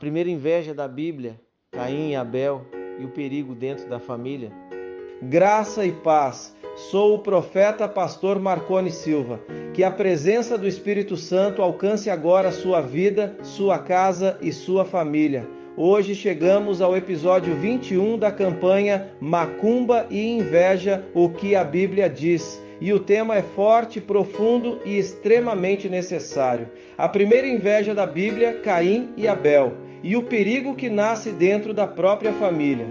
primeira inveja da Bíblia, Caim e Abel, e o perigo dentro da família. Graça e paz. Sou o profeta pastor Marconi Silva. Que a presença do Espírito Santo alcance agora sua vida, sua casa e sua família. Hoje chegamos ao episódio 21 da campanha Macumba e Inveja, o que a Bíblia diz. E o tema é forte, profundo e extremamente necessário. A primeira inveja da Bíblia, Caim e Abel, e o perigo que nasce dentro da própria família.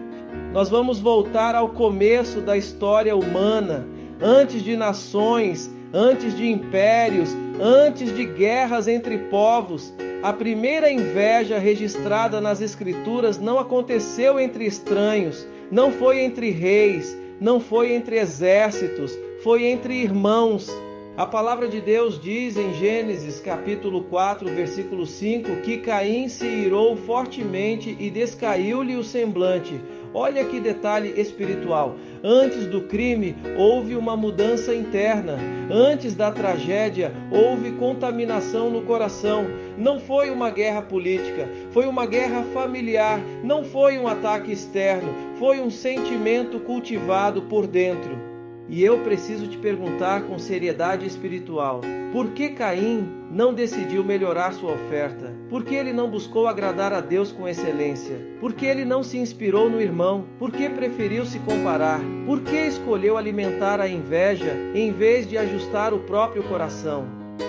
Nós vamos voltar ao começo da história humana, antes de nações, antes de impérios, antes de guerras entre povos. A primeira inveja registrada nas Escrituras não aconteceu entre estranhos, não foi entre reis, não foi entre exércitos, foi entre irmãos. A palavra de Deus diz em Gênesis capítulo 4, versículo 5, que Caim se irou fortemente e descaiu-lhe o semblante. Olha que detalhe espiritual. Antes do crime, houve uma mudança interna. Antes da tragédia, houve contaminação no coração. Não foi uma guerra política, foi uma guerra familiar. Não foi um ataque externo, foi um sentimento cultivado por dentro. E eu preciso te perguntar com seriedade espiritual, por que Caim não decidiu melhorar sua oferta? Por que ele não buscou agradar a Deus com excelência? Por que ele não se inspirou no irmão? Por que preferiu se comparar? Por que escolheu alimentar a inveja em vez de ajustar o próprio coração?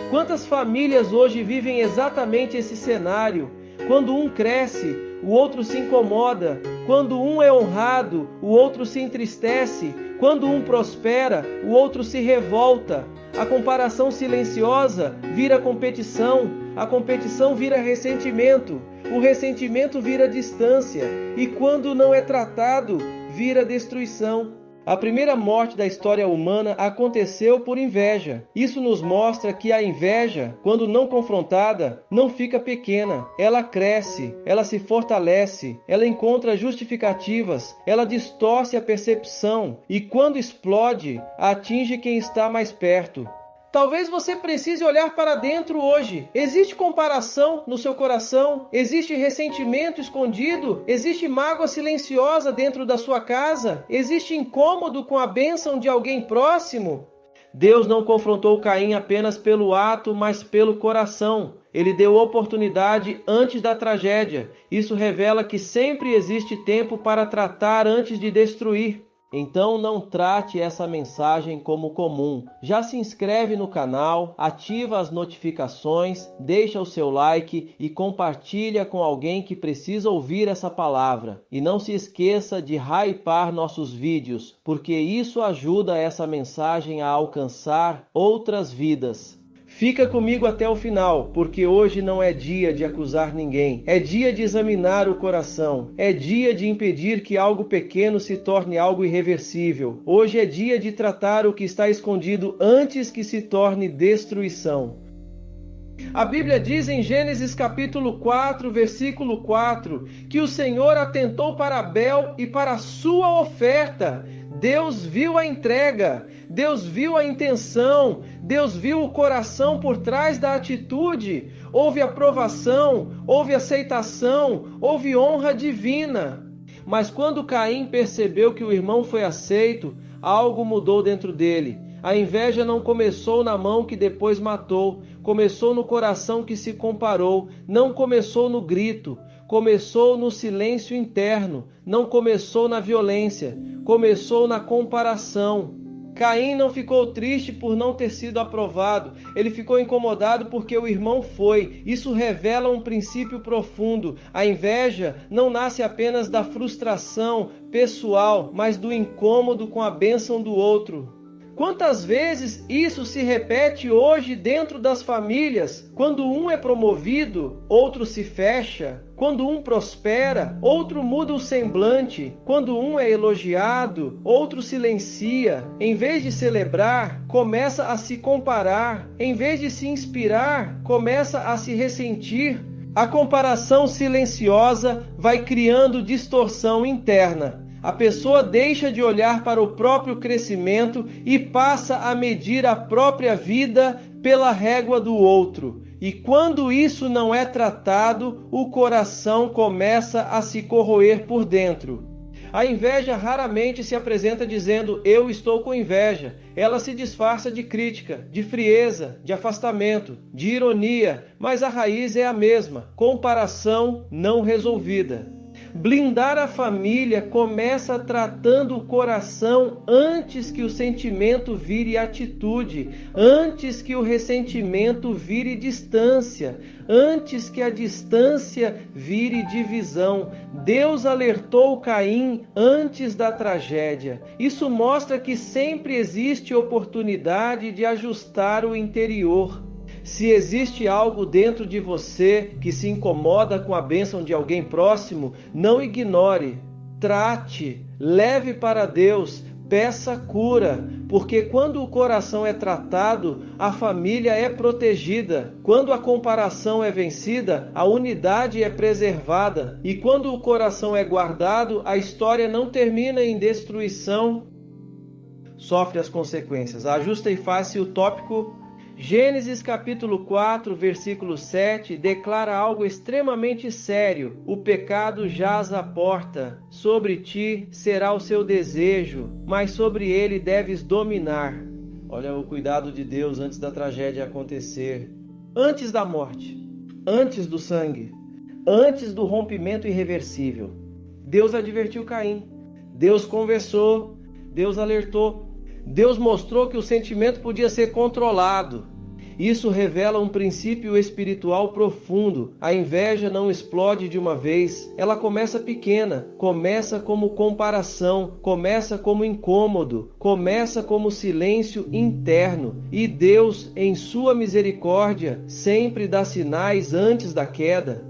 Quantas famílias hoje vivem exatamente esse cenário? Quando um cresce, o outro se incomoda. Quando um é honrado, o outro se entristece. Quando um prospera, o outro se revolta. A comparação silenciosa vira competição. A competição vira ressentimento. O ressentimento vira distância. E quando não é tratado, vira destruição. A primeira morte da história humana aconteceu por inveja. Isso nos mostra que a inveja, quando não confrontada, não fica pequena. Ela cresce, ela se fortalece, ela encontra justificativas, ela distorce a percepção e, quando explode, atinge quem está mais perto. Talvez você precise olhar para dentro hoje. Existe comparação no seu coração? Existe ressentimento escondido? Existe mágoa silenciosa dentro da sua casa? Existe incômodo com a bênção de alguém próximo? Deus não confrontou Caim apenas pelo ato, mas pelo coração. Ele deu oportunidade antes da tragédia. Isso revela que sempre existe tempo para tratar antes de destruir. Então não trate essa mensagem como comum. Já se inscreve no canal, ativa as notificações, deixa o seu like e compartilha com alguém que precisa ouvir essa palavra. E não se esqueça de hypar nossos vídeos, porque isso ajuda essa mensagem a alcançar outras vidas. Fica comigo até o final, porque hoje não é dia de acusar ninguém. É dia de examinar o coração. É dia de impedir que algo pequeno se torne algo irreversível. Hoje é dia de tratar o que está escondido antes que se torne destruição. A Bíblia diz em Gênesis capítulo 4, versículo 4, que o Senhor atentou para Abel e para a sua oferta. Deus viu a entrega, Deus viu a intenção, Deus viu o coração por trás da atitude. Houve aprovação, houve aceitação, houve honra divina. Mas quando Caim percebeu que o irmão foi aceito, algo mudou dentro dele. A inveja não começou na mão que depois matou, começou no coração que se comparou, não começou no grito. Começou no silêncio interno, não começou na violência, começou na comparação. Caim não ficou triste por não ter sido aprovado, ele ficou incomodado porque o irmão foi. Isso revela um princípio profundo. A inveja não nasce apenas da frustração pessoal, mas do incômodo com a bênção do outro. Quantas vezes isso se repete hoje dentro das famílias? Quando um é promovido, outro se fecha. Quando um prospera, outro muda o semblante. Quando um é elogiado, outro silencia. Em vez de celebrar, começa a se comparar. Em vez de se inspirar, começa a se ressentir. A comparação silenciosa vai criando distorção interna. A pessoa deixa de olhar para o próprio crescimento e passa a medir a própria vida pela régua do outro. E quando isso não é tratado, o coração começa a se corroer por dentro. A inveja raramente se apresenta dizendo, eu estou com inveja. Ela se disfarça de crítica, de frieza, de afastamento, de ironia, mas a raiz é a mesma, comparação não resolvida. Blindar a família começa tratando o coração antes que o sentimento vire atitude, antes que o ressentimento vire distância, antes que a distância vire divisão. Deus alertou Caim antes da tragédia. Isso mostra que sempre existe oportunidade de ajustar o interior. Se existe algo dentro de você que se incomoda com a bênção de alguém próximo, não ignore, trate, leve para Deus, peça cura, porque quando o coração é tratado, a família é protegida. Quando a comparação é vencida, a unidade é preservada. E quando o coração é guardado, a história não termina em destruição, sofre as consequências. Ajusta e face o tópico. Gênesis capítulo 4, versículo 7, declara algo extremamente sério. O pecado jaz à porta, sobre ti será o seu desejo, mas sobre ele deves dominar. Olha o cuidado de Deus antes da tragédia acontecer, antes da morte, antes do sangue, antes do rompimento irreversível. Deus advertiu Caim, Deus conversou, Deus alertou. Deus mostrou que o sentimento podia ser controlado. Isso revela um princípio espiritual profundo. A inveja não explode de uma vez. Ela começa pequena, começa como comparação, começa como incômodo, começa como silêncio interno. E Deus, em sua misericórdia, sempre dá sinais antes da queda.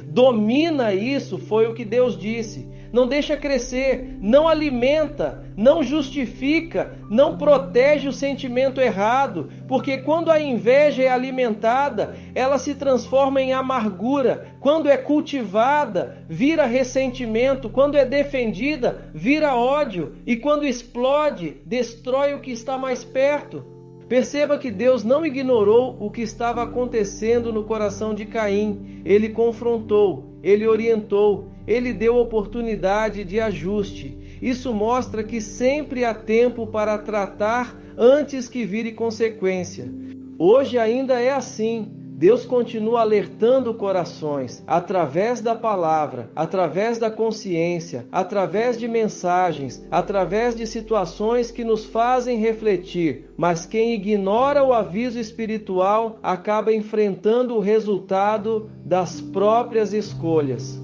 Domina isso, foi o que Deus disse. Não deixa crescer, não alimenta, não justifica, não protege o sentimento errado, porque quando a inveja é alimentada, ela se transforma em amargura. Quando é cultivada, vira ressentimento. Quando é defendida, vira ódio. E quando explode, destrói o que está mais perto. Perceba que Deus não ignorou o que estava acontecendo no coração de Caim. Ele confrontou, ele orientou, ele deu oportunidade de ajuste. Isso mostra que sempre há tempo para tratar antes que vire consequência. Hoje ainda é assim. Deus continua alertando corações através da palavra, através da consciência, através de mensagens, através de situações que nos fazem refletir. Mas quem ignora o aviso espiritual acaba enfrentando o resultado das próprias escolhas.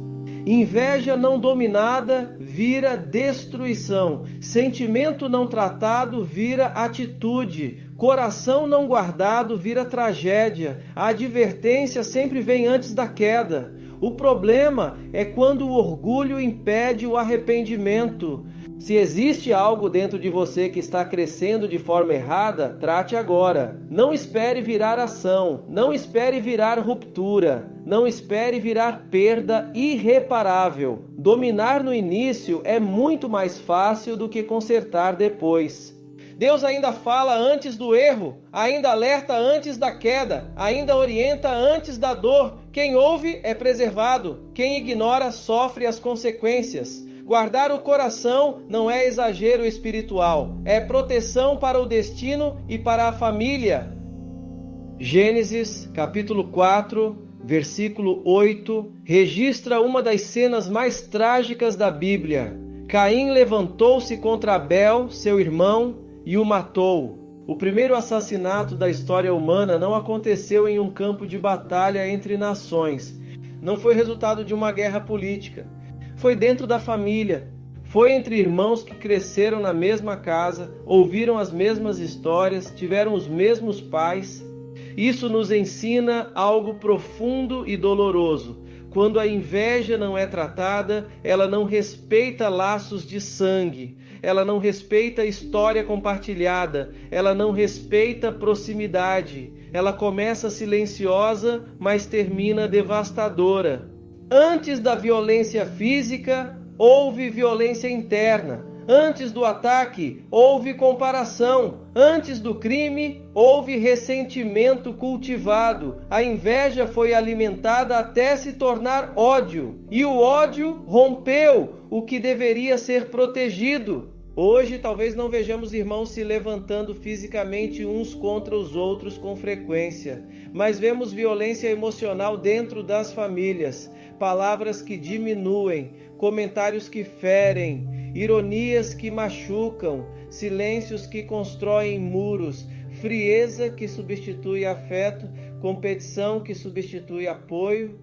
Inveja não dominada vira destruição. Sentimento não tratado vira atitude. Coração não guardado vira tragédia. A advertência sempre vem antes da queda. O problema é quando o orgulho impede o arrependimento. Se existe algo dentro de você que está crescendo de forma errada, trate agora. Não espere virar ação, não espere virar ruptura, não espere virar perda irreparável. Dominar no início é muito mais fácil do que consertar depois. Deus ainda fala antes do erro, ainda alerta antes da queda, ainda orienta antes da dor. Quem ouve é preservado, quem ignora sofre as consequências. Guardar o coração não é exagero espiritual, é proteção para o destino e para a família. Gênesis capítulo 4, versículo 8, registra uma das cenas mais trágicas da Bíblia. Caim levantou-se contra Abel, seu irmão, e o matou. O primeiro assassinato da história humana não aconteceu em um campo de batalha entre nações. Não foi resultado de uma guerra política. Foi dentro da família. Foi entre irmãos que cresceram na mesma casa, ouviram as mesmas histórias, tiveram os mesmos pais. Isso nos ensina algo profundo e doloroso. Quando a inveja não é tratada, ela não respeita laços de sangue. Ela não respeita a história compartilhada, ela não respeita a proximidade. Ela começa silenciosa, mas termina devastadora. Antes da violência física, houve violência interna. Antes do ataque, houve comparação. Antes do crime, houve ressentimento cultivado. A inveja foi alimentada até se tornar ódio. E o ódio rompeu o que deveria ser protegido. Hoje, talvez não vejamos irmãos se levantando fisicamente uns contra os outros com frequência, mas vemos violência emocional dentro das famílias, palavras que diminuem, comentários que ferem, ironias que machucam, silêncios que constroem muros, frieza que substitui afeto, competição que substitui apoio.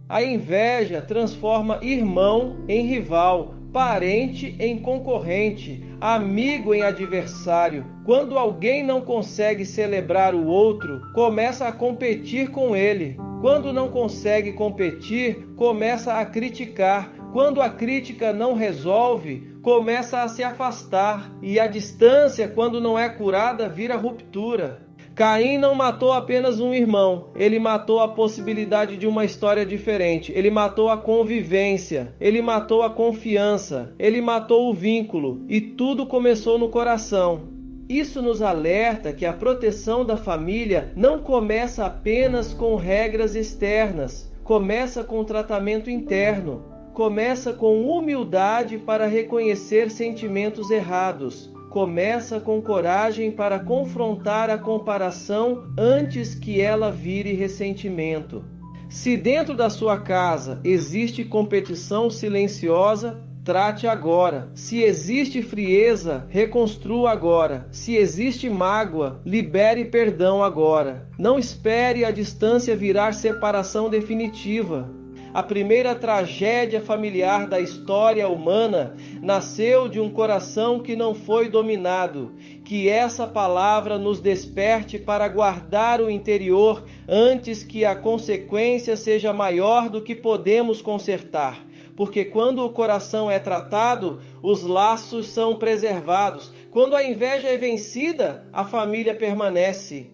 A inveja transforma irmão em rival, parente em concorrente, amigo em adversário. Quando alguém não consegue celebrar o outro, começa a competir com ele. Quando não consegue competir, começa a criticar. Quando a crítica não resolve, começa a se afastar. E a distância, quando não é curada, vira ruptura. Caim não matou apenas um irmão, ele matou a possibilidade de uma história diferente, ele matou a convivência, ele matou a confiança, ele matou o vínculo, e tudo começou no coração. Isso nos alerta que a proteção da família não começa apenas com regras externas, começa com tratamento interno, começa com humildade para reconhecer sentimentos errados. Começa com coragem para confrontar a comparação antes que ela vire ressentimento. Se dentro da sua casa existe competição silenciosa, trate agora. Se existe frieza, reconstrua agora. Se existe mágoa, libere perdão agora. Não espere a distância virar separação definitiva. A primeira tragédia familiar da história humana nasceu de um coração que não foi dominado. Que essa palavra nos desperte para guardar o interior antes que a consequência seja maior do que podemos consertar. Porque quando o coração é tratado, os laços são preservados. Quando a inveja é vencida, a família permanece.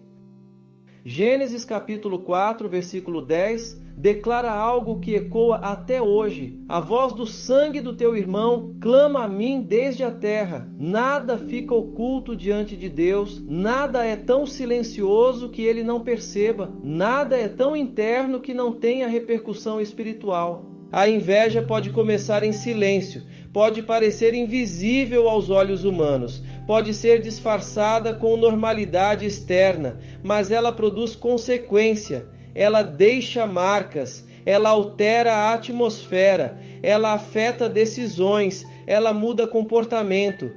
Gênesis capítulo 4, versículo 10, declara algo que ecoa até hoje. A voz do sangue do teu irmão clama a mim desde a terra. Nada fica oculto diante de Deus, nada é tão silencioso que ele não perceba, nada é tão interno que não tenha repercussão espiritual. A inveja pode começar em silêncio, pode parecer invisível aos olhos humanos, pode ser disfarçada com normalidade externa, mas ela produz consequência. Ela deixa marcas, ela altera a atmosfera, ela afeta decisões, ela muda comportamento.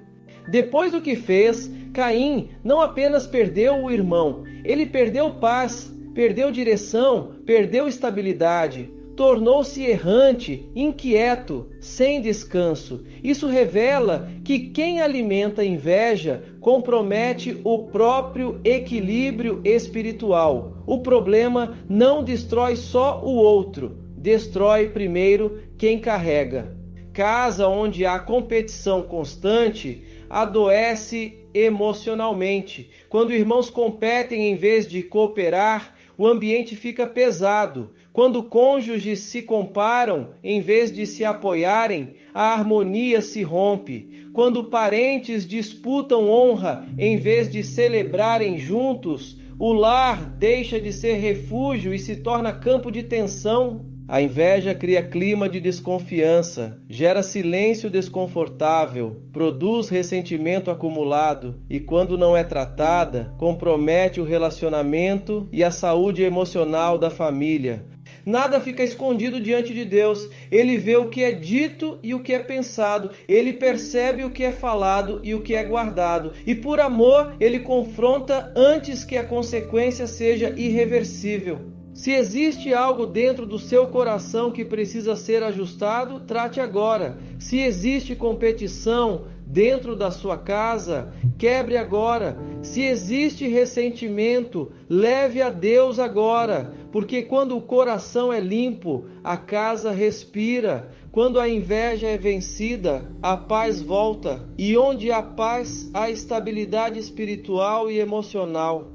Depois do que fez, Caim não apenas perdeu o irmão, ele perdeu paz, perdeu direção, perdeu estabilidade. Tornou-se errante, inquieto, sem descanso. Isso revela que quem alimenta inveja compromete o próprio equilíbrio espiritual. O problema não destrói só o outro, destrói primeiro quem carrega. Casa onde há competição constante adoece emocionalmente. Quando irmãos competem em vez de cooperar, o ambiente fica pesado. Quando cônjuges se comparam em vez de se apoiarem, a harmonia se rompe. Quando parentes disputam honra em vez de celebrarem juntos, o lar deixa de ser refúgio e se torna campo de tensão. A inveja cria clima de desconfiança, gera silêncio desconfortável, produz ressentimento acumulado e, quando não é tratada, compromete o relacionamento e a saúde emocional da família. Nada fica escondido diante de Deus. Ele vê o que é dito e o que é pensado. Ele percebe o que é falado e o que é guardado. E por amor, ele confronta antes que a consequência seja irreversível. Se existe algo dentro do seu coração que precisa ser ajustado, trate agora. Se existe competição dentro da sua casa, quebre agora. Se existe ressentimento, leve a Deus agora, porque quando o coração é limpo, a casa respira. Quando a inveja é vencida, a paz volta. E onde há paz, há estabilidade espiritual e emocional.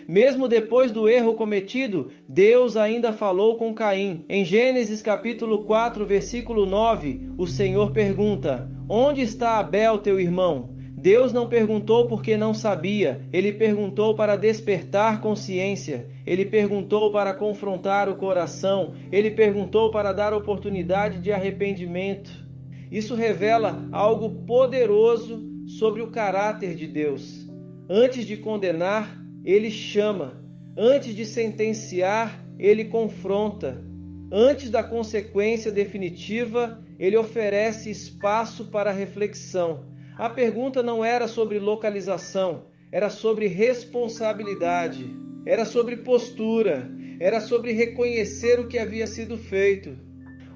Mesmo depois do erro cometido, Deus ainda falou com Caim. Em Gênesis capítulo 4, versículo 9, o Senhor pergunta: onde está Abel, teu irmão? Deus não perguntou porque não sabia, Ele perguntou para despertar consciência, Ele perguntou para confrontar o coração, Ele perguntou para dar oportunidade de arrependimento. Isso revela algo poderoso sobre o caráter de Deus. Antes de condenar, Ele chama. Antes de sentenciar, Ele confronta. Antes da consequência definitiva, Ele oferece espaço para reflexão. A pergunta não era sobre localização, era sobre responsabilidade, era sobre postura, era sobre reconhecer o que havia sido feito.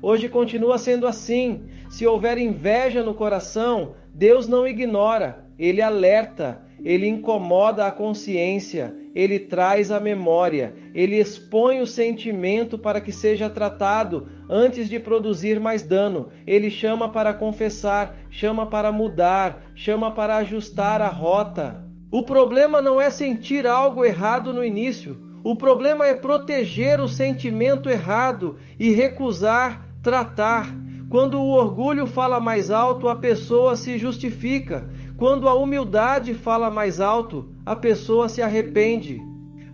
Hoje continua sendo assim. Se houver inveja no coração, Deus não ignora, Ele alerta, Ele incomoda a consciência, Ele traz a memória, Ele expõe o sentimento para que seja tratado antes de produzir mais dano. Ele chama para confessar, chama para mudar, chama para ajustar a rota. O problema não é sentir algo errado no início. O problema é proteger o sentimento errado e recusar tratar. Quando o orgulho fala mais alto, a pessoa se justifica. Quando a humildade fala mais alto, a pessoa se arrepende.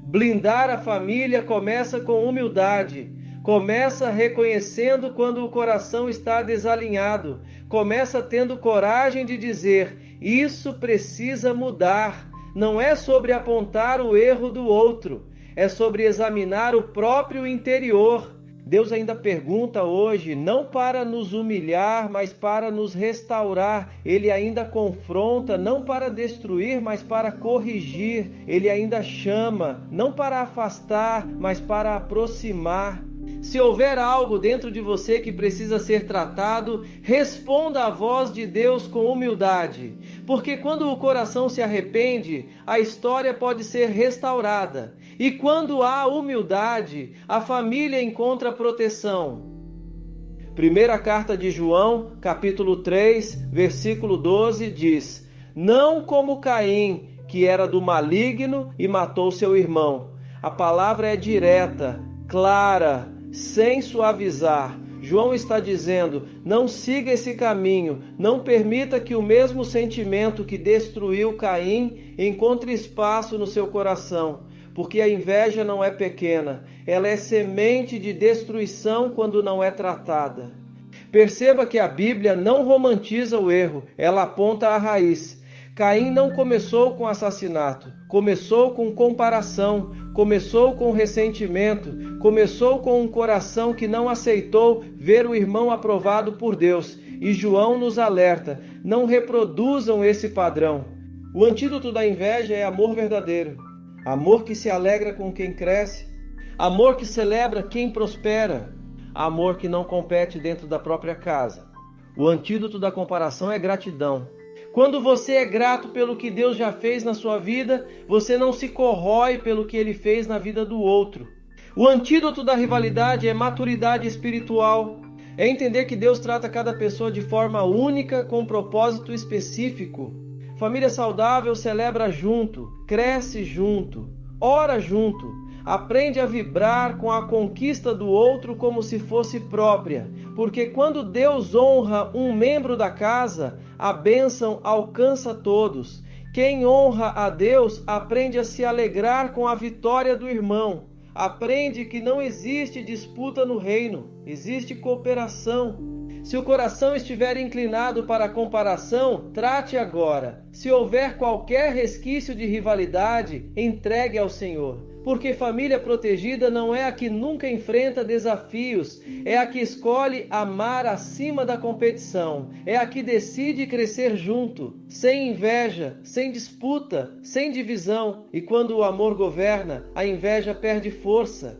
Blindar a família começa com humildade. Começa reconhecendo quando o coração está desalinhado. Começa tendo coragem de dizer: isso precisa mudar. Não é sobre apontar o erro do outro, é sobre examinar o próprio interior. Deus ainda pergunta hoje, não para nos humilhar, mas para nos restaurar. Ele ainda confronta, não para destruir, mas para corrigir. Ele ainda chama, não para afastar, mas para aproximar. Se houver algo dentro de você que precisa ser tratado, responda à voz de Deus com humildade. Porque quando o coração se arrepende, a história pode ser restaurada. E quando há humildade, a família encontra proteção. Primeira carta de João, capítulo 3, versículo 12, diz: não como Caim, que era do maligno e matou seu irmão. A palavra é direta, clara, sem suavizar. João está dizendo: não siga esse caminho, não permita que o mesmo sentimento que destruiu Caim encontre espaço no seu coração. Porque a inveja não é pequena, ela é semente de destruição quando não é tratada. Perceba que a Bíblia não romantiza o erro, ela aponta a raiz. Caim não começou com assassinato, começou com comparação, começou com ressentimento, começou com um coração que não aceitou ver o irmão aprovado por Deus. E João nos alerta: não reproduzam esse padrão. O antídoto da inveja é amor verdadeiro. Amor que se alegra com quem cresce, amor que celebra quem prospera, amor que não compete dentro da própria casa. O antídoto da comparação é gratidão. Quando você é grato pelo que Deus já fez na sua vida, você não se corrói pelo que Ele fez na vida do outro. O antídoto da rivalidade é maturidade espiritual. É entender que Deus trata cada pessoa de forma única, com um propósito específico. Família saudável celebra junto, cresce junto, ora junto, aprende a vibrar com a conquista do outro como se fosse própria, porque quando Deus honra um membro da casa, a bênção alcança todos. Quem honra a Deus aprende a se alegrar com a vitória do irmão, aprende que não existe disputa no reino, existe cooperação. Se o coração estiver inclinado para a comparação, trate agora. Se houver qualquer resquício de rivalidade, entregue ao Senhor. Porque família protegida não é a que nunca enfrenta desafios, é a que escolhe amar acima da competição, é a que decide crescer junto, sem inveja, sem disputa, sem divisão. E quando o amor governa, a inveja perde força.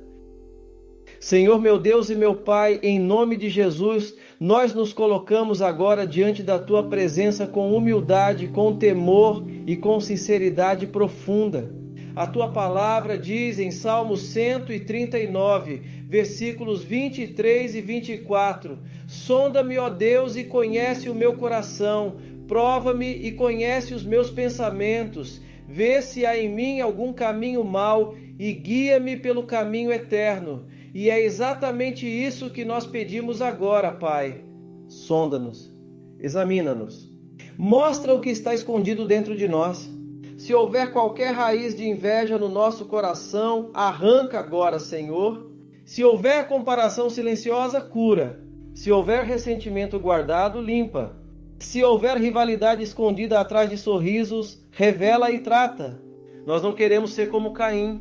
Senhor meu Deus e meu Pai, em nome de Jesus, nós nos colocamos agora diante da Tua presença com humildade, com temor e com sinceridade profunda. A Tua palavra diz em Salmo 139, versículos 23 e 24: sonda-me, ó Deus, e conhece o meu coração, prova-me e conhece os meus pensamentos, vê se há em mim algum caminho mau e guia-me pelo caminho eterno. E é exatamente isso que nós pedimos agora, Pai. Sonda-nos, examina-nos. Mostra o que está escondido dentro de nós. Se houver qualquer raiz de inveja no nosso coração, arranca agora, Senhor. Se houver comparação silenciosa, cura. Se houver ressentimento guardado, limpa. Se houver rivalidade escondida atrás de sorrisos, revela e trata. Nós não queremos ser como Caim.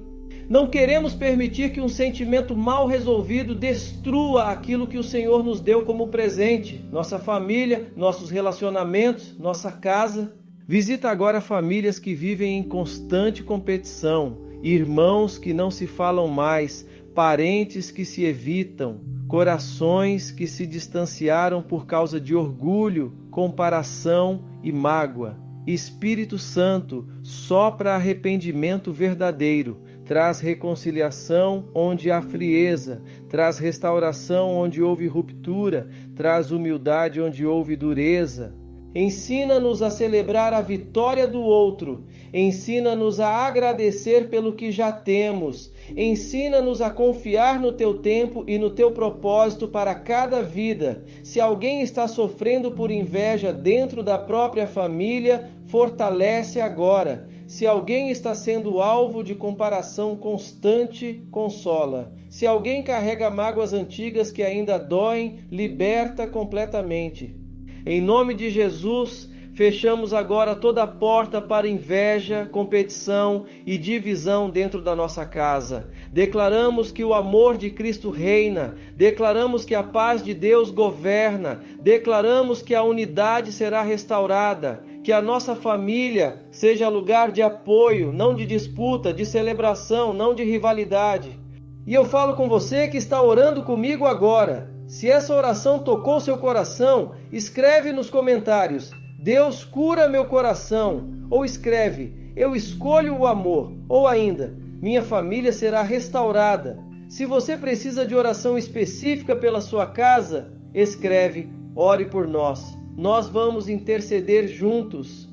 Não queremos permitir que um sentimento mal resolvido destrua aquilo que o Senhor nos deu como presente, nossa família, nossos relacionamentos, nossa casa. Visita agora famílias que vivem em constante competição, irmãos que não se falam mais, parentes que se evitam, corações que se distanciaram por causa de orgulho, comparação e mágoa. Espírito Santo, sopra arrependimento verdadeiro, traz reconciliação onde há frieza, traz restauração onde houve ruptura, traz humildade onde houve dureza. Ensina-nos a celebrar a vitória do outro, ensina-nos a agradecer pelo que já temos, ensina-nos a confiar no teu tempo e no teu propósito para cada vida. Se alguém está sofrendo por inveja dentro da própria família, fortalece agora. Se alguém está sendo alvo de comparação constante, consola. Se alguém carrega mágoas antigas que ainda doem, liberta completamente. Em nome de Jesus, fechamos agora toda a porta para inveja, competição e divisão dentro da nossa casa. Declaramos que o amor de Cristo reina, declaramos que a paz de Deus governa, declaramos que a unidade será restaurada, que a nossa família seja lugar de apoio, não de disputa, de celebração, não de rivalidade. E eu falo com você que está orando comigo agora. Se essa oração tocou seu coração, escreve nos comentários: Deus cura meu coração. Ou escreve: eu escolho o amor. Ou ainda: minha família será restaurada. Se você precisa de oração específica pela sua casa, escreve: ore por nós. Nós vamos interceder juntos.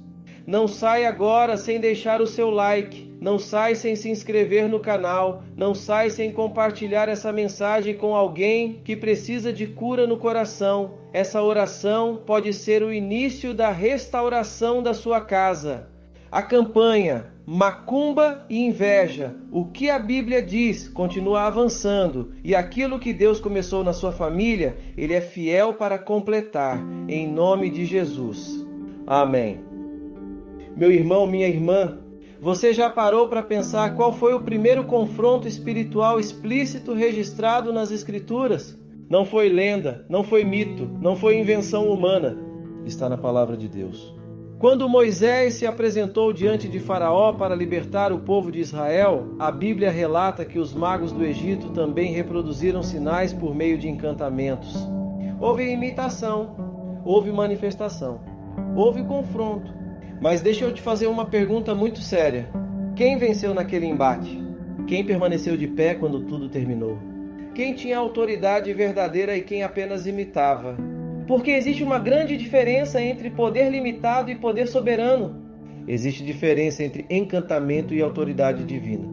Não sai agora sem deixar o seu like. Não sai sem se inscrever no canal. Não sai sem compartilhar essa mensagem com alguém que precisa de cura no coração. Essa oração pode ser o início da restauração da sua casa. A campanha Macumba e Inveja, o que a Bíblia diz, continua avançando. E aquilo que Deus começou na sua família, Ele é fiel para completar. Em nome de Jesus. Amém. Meu irmão, minha irmã, você já parou para pensar qual foi o primeiro confronto espiritual explícito registrado nas Escrituras? Não foi lenda, não foi mito, não foi invenção humana. Está na palavra de Deus. Quando Moisés se apresentou diante de Faraó para libertar o povo de Israel, a Bíblia relata que os magos do Egito também reproduziram sinais por meio de encantamentos. Houve imitação, houve manifestação, houve confronto. Mas deixa eu te fazer uma pergunta muito séria. Quem venceu naquele embate? Quem permaneceu de pé quando tudo terminou? Quem tinha autoridade verdadeira e quem apenas imitava? Porque existe uma grande diferença entre poder limitado e poder soberano. Existe diferença entre encantamento e autoridade divina.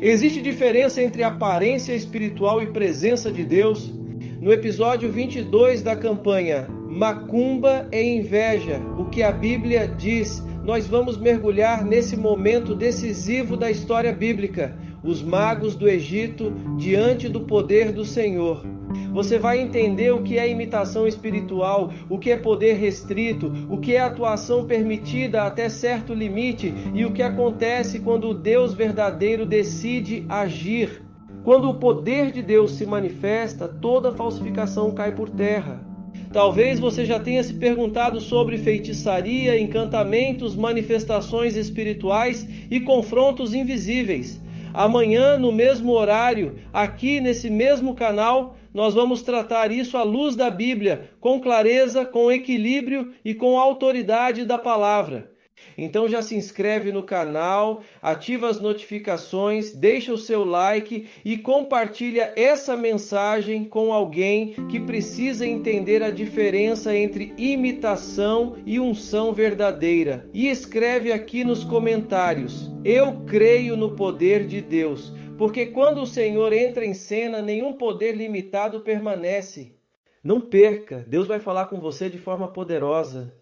Existe diferença entre aparência espiritual e presença de Deus. No episódio 22 da campanha Macumba e Inveja, o que a Bíblia diz, nós vamos mergulhar nesse momento decisivo da história bíblica, os magos do Egito diante do poder do Senhor. Você vai entender o que é imitação espiritual, o que é poder restrito, o que é atuação permitida até certo limite e o que acontece quando o Deus verdadeiro decide agir. Quando o poder de Deus se manifesta, toda falsificação cai por terra. Talvez você já tenha se perguntado sobre feitiçaria, encantamentos, manifestações espirituais e confrontos invisíveis. Amanhã, no mesmo horário, aqui nesse mesmo canal, nós vamos tratar isso à luz da Bíblia, com clareza, com equilíbrio e com autoridade da palavra. Então já se inscreve no canal, ativa as notificações, deixa o seu like e compartilha essa mensagem com alguém que precisa entender a diferença entre imitação e unção verdadeira. E escreve aqui nos comentários: eu creio no poder de Deus, porque quando o Senhor entra em cena, nenhum poder limitado permanece. Não perca, Deus vai falar com você de forma poderosa.